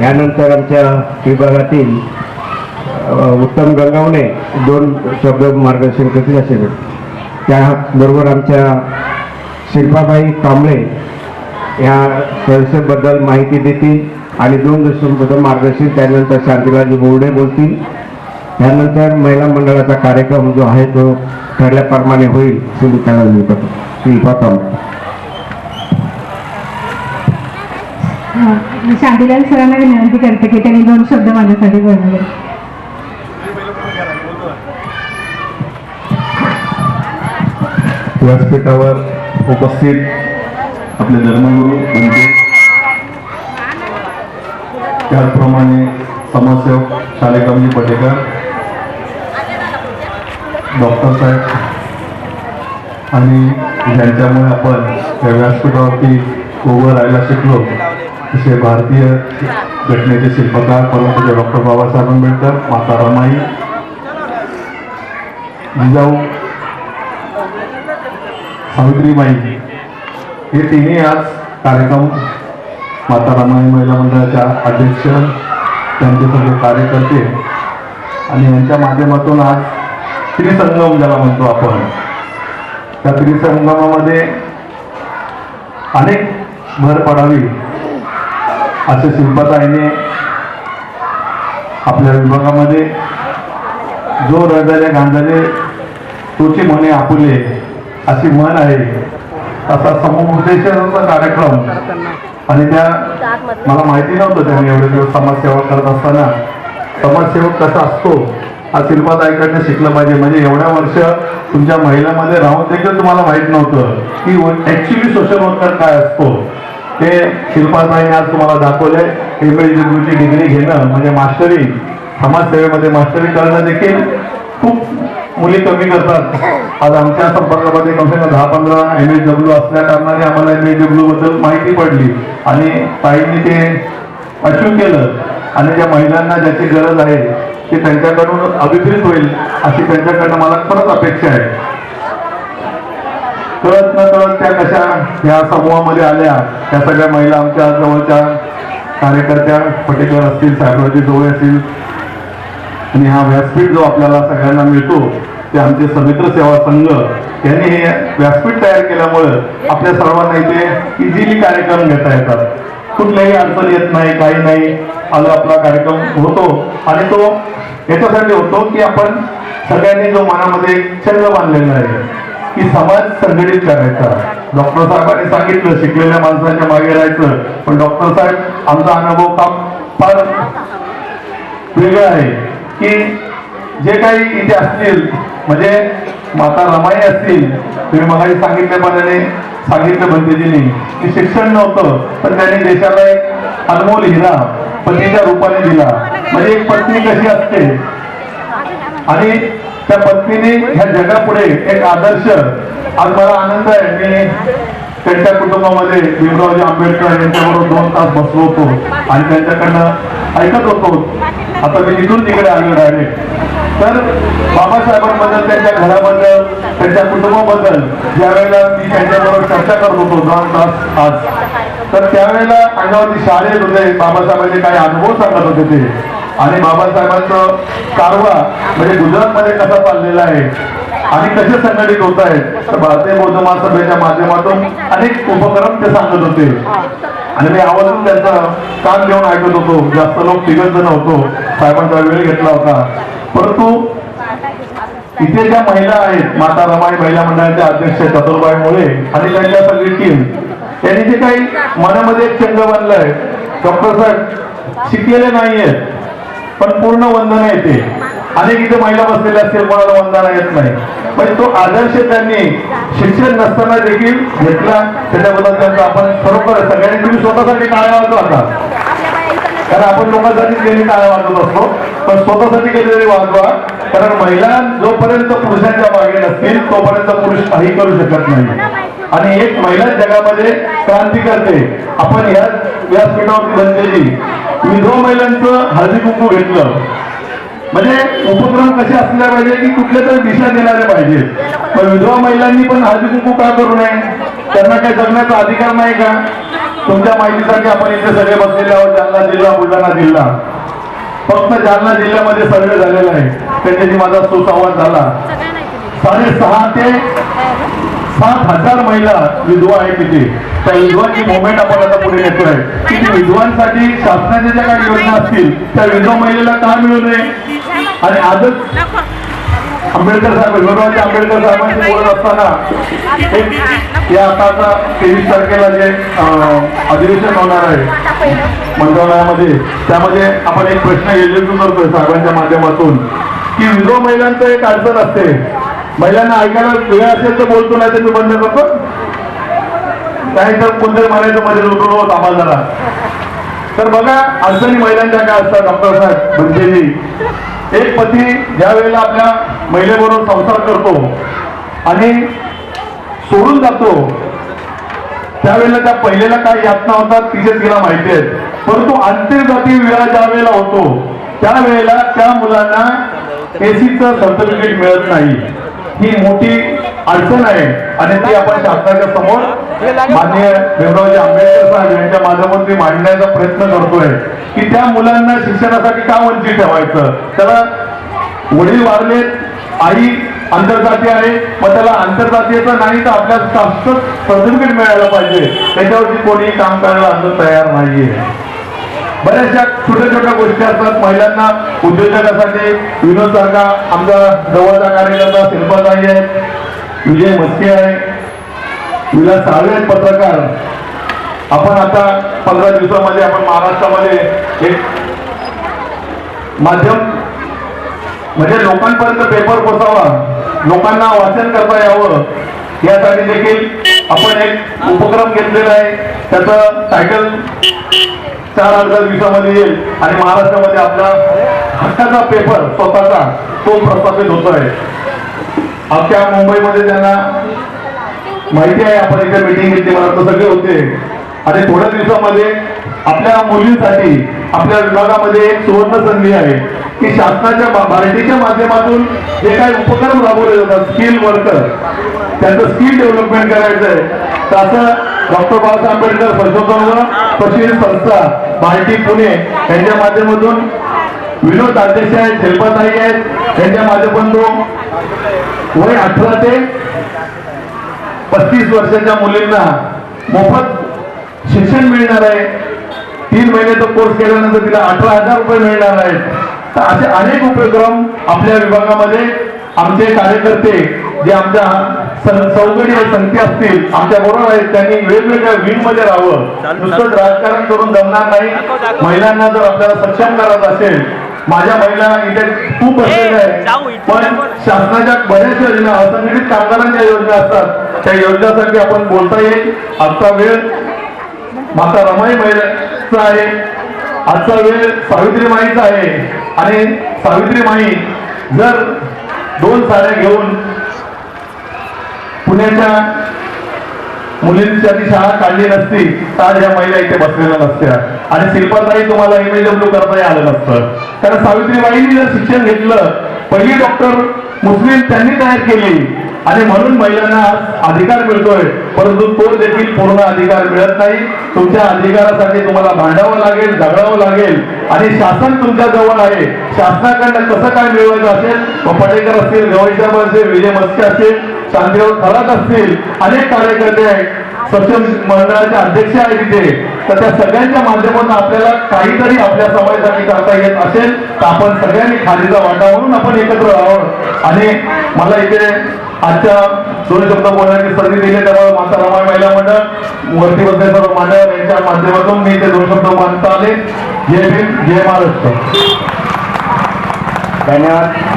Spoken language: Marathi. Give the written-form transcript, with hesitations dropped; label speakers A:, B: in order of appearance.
A: यानंतर आमच्या विभागातील उत्तम गंगावणे 2 शब्द मार्गदर्शन करतील असे. त्याबरोबर आमच्या शिल्पाबाई कांबळे या संस्थेबद्दल माहिती देतील आणि 2 शब्द मार्गदर्शन. त्यानंतर शांतीलाल बोर्डे बोलतील. त्यानंतर महिला मंडळाचा कार्यक्रम जो आहे तो ठरल्याप्रमाणे होईल. शिल्पा कांबळे.
B: शांतीलाल सरांना विनंती करते की त्यांनी 2 शब्द माझ्यासाठी बोलावे.
C: व्यासपीठावर उपस्थित आपले धर्मगुरू म्हणजे त्याचप्रमाणे समाजसेवक शालेकमजी पटेकर, डॉक्टर साहेब आणि ज्यांच्यामुळे आपण या व्यासपीठावरती उभं राहायला शिकलो असे भारतीय घटनेचे शिल्पकार परमपूज्य डॉक्टर बाबासाहेब आंबेडकर, माता रमाई, जिजाऊ सावित्रीबाई हे तिन्ही आज कार्यक्रम माता रमाई महिला मंडळाच्या अध्यक्ष, त्यांचे सगळे कार्यकर्ते आणि यांच्या माध्यमातून आज त्रिसंगम ज्याला म्हणतो आपण, त्या त्रिसंगमामध्ये अनेक भर पडावी असे शिल्पताईने आपल्या विभागामध्ये जो हृदयाला गांधाले तोची मने आपुले अशी म्हण आहे, असा समुपदेशाचा कार्यक्रम. आणि त्या मला माहिती नव्हतं त्यांनी एवढे दिवस समाजसेवा करत असताना समाजसेवक कसा असतो हा शिल्पाताईकडनं शिकलं पाहिजे. म्हणजे एवढ्या वर्ष तुमच्या महिलांमध्ये राहून देखील तुम्हाला माहीत नव्हतं की ऍक्च्युली सोशल वर्कर काय असतो. ते शिल्पाताईने आज तुम्हाला दाखवले. MLWची डिग्री घेणं म्हणजे मास्टरी, समाजसेवेमध्ये मास्टरी करणं देखील खूप मुली कमी करतात. आज आमच्या संपर्कामध्ये कम से कम 10-15 MLW असल्या कारणाने आम्हाला MLW बद्दल माहिती पडली आणि ताईंनी ते अचीव केलं. आणि ज्या महिलांना ज्याची गरज आहे ती त्यांच्याकडून अभिप्रेत होईल अशी त्यांच्याकडनं मला खरंच अपेक्षा आहे. कळत न कळत त्या कशा या समूहामध्ये आल्या, त्या सगळ्या महिला आमच्या जवळच्या कार्यकर्त्या पटेकर असतील, साहेबरावजी जवळ असतील. आणि हा व्यासपीठ जो आपल्याला सगळ्यांना मिळतो ते आमचे समित्र सेवा संघ यांनी हे व्यासपीठ तयार केल्यामुळं आपल्या सर्वांना इथे इझिली कार्यक्रम घेता येतात. कुठल्याही अडचण येत नाही, काही नाही. आज आपला कार्यक्रम होतो आणि तो याच्यासाठी होतो की आपण सगळ्यांनी जो मनामध्ये छंद बांधलेला आहे की समाज संघटित करायचा. डॉक्टर साहेबांनी सांगितलं शिकलेल्या माणसांच्या मागे राहायचं, पण डॉक्टर साहेब आमचा अनुभव फार वेगळा आहे की जे काही इथे असतील म्हणजे माता रमाई असतील, तुम्ही मगाशी सांगितल्याप्रमाणे सांगितलं भंतेजींनी की शिक्षण नव्हतं पण त्यांनी देशाला एक अनमोल हिरा पत्नीच्या रूपाने दिला. म्हणजे एक पत्नी कशी असते आणि त्या पत्नीने ह्या जगापुढे एक आदर्श. आज मला आनंद आहे मी त्यांच्या कुटुंबामध्ये भीमरावजी आंबेडकर यांच्याबरोबर 2 तास बसलो होतो आणि त्यांच्याकडनं ऐकत होतो. आता मी तिथून तिकडे आलो डायरेक्ट. तर बाबासाहेबांबद्दल, त्यांच्या घराबद्दल, त्यांच्या कुटुंबाबद्दल ज्या वेळेला मी त्यांच्याबरोबर चर्चा करत होतो 2 तास आज, तर त्यावेळेला अंगावरती शाळे येत होते. बाबासाहेबांचे काही अनुभव सांगत होते ते. आणि बाबासाहेबांचं कारवा म्हणजे गुजरातमध्ये कसा चाललेला आहे आणि कसे संघटित होत आहेत, तर भारतीय बौद्ध महासभेच्या माध्यमातून अनेक उपक्रम ते सांगत होते. आणि मी आवर्जून त्यांचा कान देऊन ऐकत होतो. जास्त लोक 3 जण होतो, साहेबांचा वेळ घेतला होता. परंतु इथे ज्या महिला आहेत, माता रमाई महिला मंडळाच्या अध्यक्ष चतुर्बाई मुळे आणि त्यांच्या सगळी टीम, त्यांनी जे काही मनामध्ये एक चंग बांधलाय. डॉक्टर साहेब शिकलेले नाहीयेत पण पूर्ण वंदना येते. अनेक इथे महिला बसलेल्या असतील, कोणाला वंदना येत नाही, पण तो आदर्श त्यांनी शिक्षण नसताना देखील घेतला. त्याच्याबद्दल त्यांचा आपण खरोखर सगळ्यांनी, तुम्ही स्वतःसाठी टाळ्या वाजवा आता, कारण आपण लोकांसाठी नेहमी टाळ्या वाजवत असतो, पण स्वतःसाठी कधीतरी वाजवा. कारण महिला जोपर्यंत पुरुषांच्या मागे नसतील तोपर्यंत पुरुष काही करू शकत नाही. आणि एक महिला जगामध्ये क्रांती करते. आपण ह्या व्यासपीठावरती बनलेली विधवा महिलांचं हळदी कुंकू घेतलं म्हणजे उपक्रम कसे असले पाहिजे की कुठल्या तरी दिशा देणारे पाहिजे. पण विधवा महिलांनी पण हळदी कुंकू का करू नये? त्यांना काही जगण्याचा अधिकार नाही का? तुमच्या माहितीसाठी आपण इथे सगळे बसलेले आहोत. जालना जिल्हा, बुलढाणा जिल्हा. फक्त जालना जिल्ह्यामध्ये सर्वे झालेला आहे, त्याच्याशी माझा सुसंवाद झाला. 6.5 ते 7,000 महिला विधवा आहे तिथे. त्या विधवांची मुवमेंट आपण आता पुढे नेतोय की विधवांसाठी शासनाच्या ज्या काही योजना असतील त्या विधवा महिलेला का मिळू नये. आणि आजच आंबेडकर साहेब, विनोदराव आंबेडकर साहेबांशी बोलत असताना एक या आताचा 23 तारखेला जे अधिवेशन होणार आहे मंत्रालयामध्ये, त्यामध्ये आपण एक प्रश्न एल्युट करतोय साहेबांच्या माध्यमातून की विधवा महिलांचं एक अडचण असते. महिलांना ऐकायला वेळ असेल तर बोलतो, नाही तर मी बंद करतो. काही तर कोणतरी म्हणायचं मध्ये उठवलं आम्हाला जरा. तर बघा अडचणी महिलांच्या काय असतात डॉक्टर साहेब म्हणजे एक पती ज्या वेळेला आपल्या महिलेबरोबर संसार करतो आणि सोडून जातो त्यावेळेला त्या पहिलेला काय यातना होतात तिचे तिला माहिती आहेत. परंतु आंतरजातीय विवाह ज्या वेळेला होतो त्यावेळेला त्या मुलांना एसीचं सर्टिफिकेट मिळत नाही. ही मोठी अडचण आहे आणि ती आपण शासनाच्या समोर माननीय भीमरावजी आंबेडकर साहेब यांच्या माध्यमातून मांडण्याचा प्रयत्न करतोय की त्या मुलांना शिक्षणासाठी का वंचित ठेवायचं. त्याला वडील वारलेत, आई आंतरजातीय आहे, मग त्याला आंतरजातीयचं नाही तर आपल्या शाश्वत सर्टिफिकेट मिळायला पाहिजे. त्याच्यावरती कोणी काम करायला अजून तयार नाहीये. बऱ्याचशा छोट्या छोट्या गोष्टी असतात महिलांना उद्योजकासाठी. विनोद सारखा आमचा जवळचा कार्यकर्ता शिल्पाताई आहे, विजय मस्के आहे, विलास साळवे आहेत पत्रकार. आपण आता 15 दिवसामध्ये आपण महाराष्ट्रामध्ये एक माध्यम म्हणजे लोकांपर्यंत पेपर पोहोचावा, लोकांना वाचन करता यावं यासाठी देखील आपण एक उपक्रम घेतलेला आहे. त्याचं टायटल 4 दिवसामध्ये येईल आणि महाराष्ट्रामध्ये आपला हक्काचा पेपर स्वतःचा तो प्रस्थापित होतोय. अख्ख्या मुंबईमध्ये त्यांना माहिती आहे, आपण इथे मीटिंग घेतली मला सगळे होते. आणि थोड्या दिवसामध्ये आपल्या मुलींसाठी आपल्या विभागामध्ये एक सुवर्ण संधी आहे की शासनाच्या भारतीच्या माध्यमातून जे काही उपक्रम राबवले जातात स्किल वर्कर त्यांचं स्किल डेव्हलपमेंट करायचं आहे. तसं डॉक्टर बाबासाहेब आंबेडकर संशोधन व प्रशिक्षण संस्था भारती पुणे यांच्या माध्यमातून विनोद अध्यक्ष आहेत, शिल्पाताई आहेत, यांच्या माध्यमातून वय 18 ते 35 वर्षाच्या मुलींना मोफत शिक्षण मिळणार आहे. 3 महिन्याचा कोर्स केल्यानंतर तिला 18,000 रुपये मिळणार आहेत. तर असे अनेक उपक्रम आपल्या विभागामध्ये आमचे कार्यकर्ते जे आमच्या चौकडी संख्या असतील आमच्या बरोबर आहेत त्यांनी वेगवेगळ्या विंग मध्ये राहावं. नुसतं राजकारण करून जमणार नाही. महिलांना जर आपल्याला सक्षम करायचं असेल, माझ्या महिला इथे खूप बसलेल्या आहेत, पण शासनाच्या बऱ्याच योजना असंघटित कामगारांच्या योजना असतात त्या योजनेसाठी आपण बोलता येईल. आजचा वेळ माता रमाई महिलेचा आहे, आजचा वेळ सावित्री माईचा आहे. आणि सावित्री माई जर 2 साड्या घेऊन पुण्याच्या मुलींसाठी शाळा काढली नसती तर आज या महिला इथे बसलेल्या नसत्या आणि शिल्पाताई तुम्हाला MLW करताही आलं नसतं. कारण सावित्रीबाईंनी जर शिक्षण घेतलं, पहिली डॉक्टर मुस्लिम त्यांनी तयार केली आणि म्हणून महिलांना अधिकार मिळतोय. परंतु तो देखील पूर्ण अधिकार मिळत नाही. तुमच्या अधिकारासाठी तुम्हाला भांडावं लागेल, झगडावं लागेल आणि शासन तुमच्या जवळ आहे. शासनाकडनं कसं काय मिळवायचं असेल, पटेकर असतील, गवईसाहेब असतील, विजय मस्के असतील, शांतीराव खरात असतील, अनेक कार्यकर्ते आहेत, सक्षम मंडळाचे अध्यक्ष आहेत तिथे. तर त्या सगळ्यांच्या माध्यमातून आपल्याला काहीतरी आपल्या समाजासाठी करता येत असेल तर आपण सगळ्यांनी खालीचा वाटा म्हणून आपण एकत्र राहावं. आणि मला इथे आजच्या 2 शब्द बोलण्याची संधी दिली त्यामुळे माता रमाई महिला मंडळ वरती बसले सर्व मान्यवर यांच्या माध्यमातून मी इथे 2 शब्द मानता आले. जय भीम, जय महाराष्ट्र.
A: धन्यवाद.